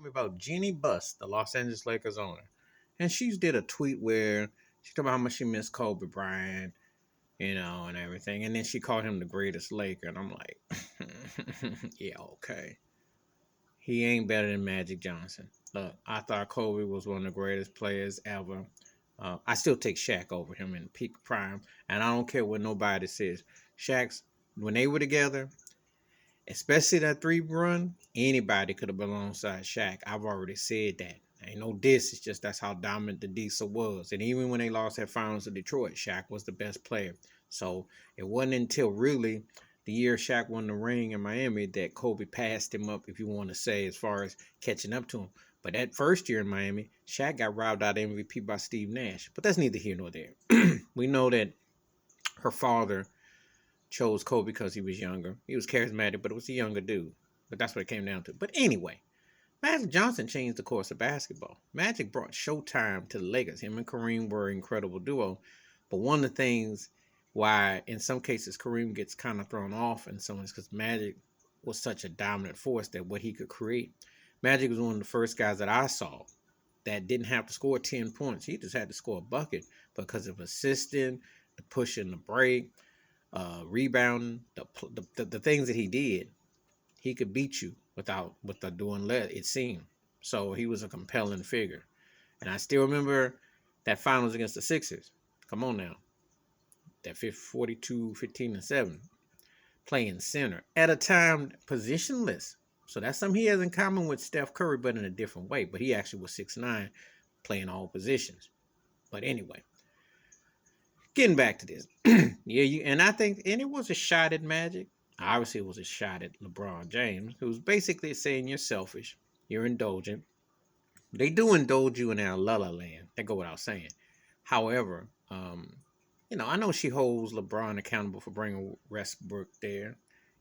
me about Jeanie Buss, the Los Angeles Lakers owner. And she did a tweet where she talked about how much she missed Kobe Bryant, and everything. And then she called him the greatest Laker. And I'm like, yeah, okay. He ain't better than Magic Johnson. Look, I thought Kobe was one of the greatest players ever. I still take Shaq over him in peak prime. And I don't care what nobody says. Shaq's, when they were together, especially that three run, anybody could have been alongside Shaq. I've already said that. Ain't no diss. It's just that's how dominant the Diesel was. And even when they lost that finals to Detroit, Shaq was the best player. So it wasn't until really the year Shaq won the ring in Miami that Kobe passed him up, if you want to say, as far as catching up to him. But that first year in Miami, Shaq got robbed out of MVP by Steve Nash. But that's neither here nor there. We know that her father chose Kobe because he was younger. He was charismatic, but it was a younger dude. But that's what it came down to. But anyway, Magic Johnson changed the course of basketball. Magic brought Showtime to the Lakers. Him and Kareem were an incredible duo. But one of the things why, in some cases, Kareem gets kind of thrown off in some ways because Magic was such a dominant force that what he could create. Magic was one of the first guys that I saw that didn't have to score 10 points. He just had to score a bucket because of assisting, the push and the break, rebounding, the things that he did. He could beat you without doing less, it seemed. So he was a compelling figure. And I still remember that finals against the Sixers. Come on now. That 42, 15, and 7. Playing center. At a time, positionless. So that's something he has in common with Steph Curry, but in a different way. But he actually was 6'9", playing all positions. But anyway, getting back to this. And I think, and it was a shot at Magic. Obviously, it was a shot at LeBron James, who's basically saying you're selfish, you're indulgent. They do indulge you in our la la land. That go without saying. However, I know she holds LeBron accountable for bringing Westbrook there,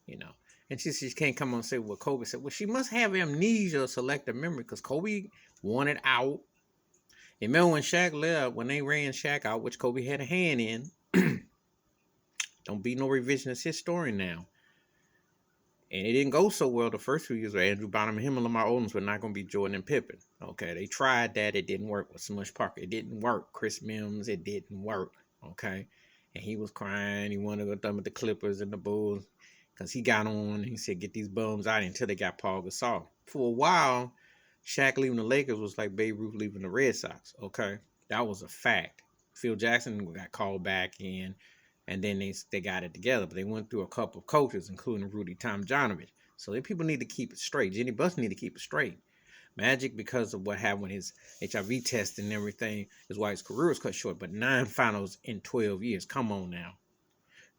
you know. And she can't come on and say what Kobe said. Well, she must have amnesia or selective memory because Kobe wanted out. You remember when Shaq left, when they ran Shaq out, which Kobe had a hand in. Don't be no revisionist historian now. And it didn't go so well the first few years where Andrew Bynum and him and Lamar Odom were not going to be Jordan and Pippen. Okay, they tried that. It didn't work with Smush Parker. It didn't work. Chris Mims, it didn't work. Okay, and he was crying. He wanted to go done with the Clippers and the Bulls because he got on. He said, get these bums out until they got Paul Gasol. For a while, Shaq leaving the Lakers was like Babe Ruth leaving the Red Sox. Okay, that was a fact. Phil Jackson got called back in. And then they got it together. But they went through a couple of coaches, including Rudy Tomjanovich. So the people need to keep it straight. Jeanie Buss need to keep it straight. Magic, because of what happened with his HIV test and everything, is why his career was cut short. But 9 finals in 12 years. Come on now.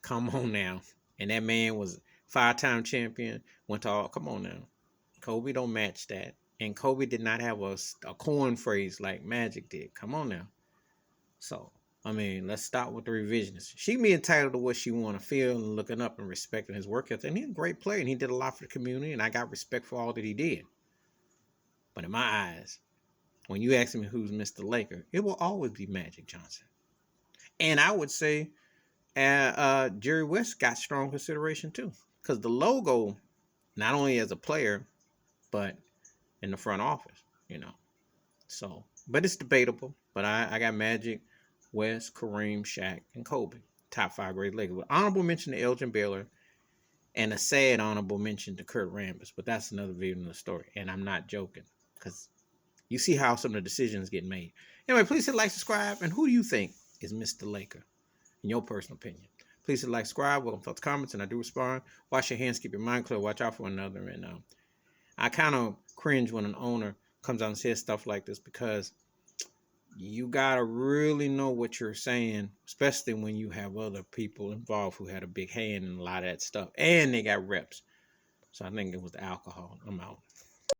Come on now. And that man was 5-time champion. Went to all. Come on now. Kobe don't match that. And Kobe did not have a corn phrase like Magic did. Come on now. So, let's stop with the revisionist. She be entitled to what she want to feel and looking up and respecting his work ethic. And he's a great player and he did a lot for the community and I got respect for all that he did. But in my eyes, when you ask me who's Mr. Laker, it will always be Magic Johnson. And I would say Jerry West got strong consideration too. Because the logo, not only as a player, but in the front office, So, but it's debatable. But I got Magic, West, Kareem, Shaq, and Kobe. Top 5 great Lakers. With honorable mention to Elgin Baylor and a sad honorable mention to Kurt Rambis. But that's another video in the story. And I'm not joking. Because you see how some of the decisions get made. Anyway, please hit like, subscribe. And who do you think is Mr. Laker? In your personal opinion. Please hit like, subscribe. Welcome to the comments. And I do respond. Wash your hands. Keep your mind clear. Watch out for one another. And I kind of cringe when an owner comes out and says stuff like this because you gotta really know what you're saying, especially when you have other people involved who had a big hand in a lot of that stuff, and they got reps. So I think it was the alcohol. I'm out.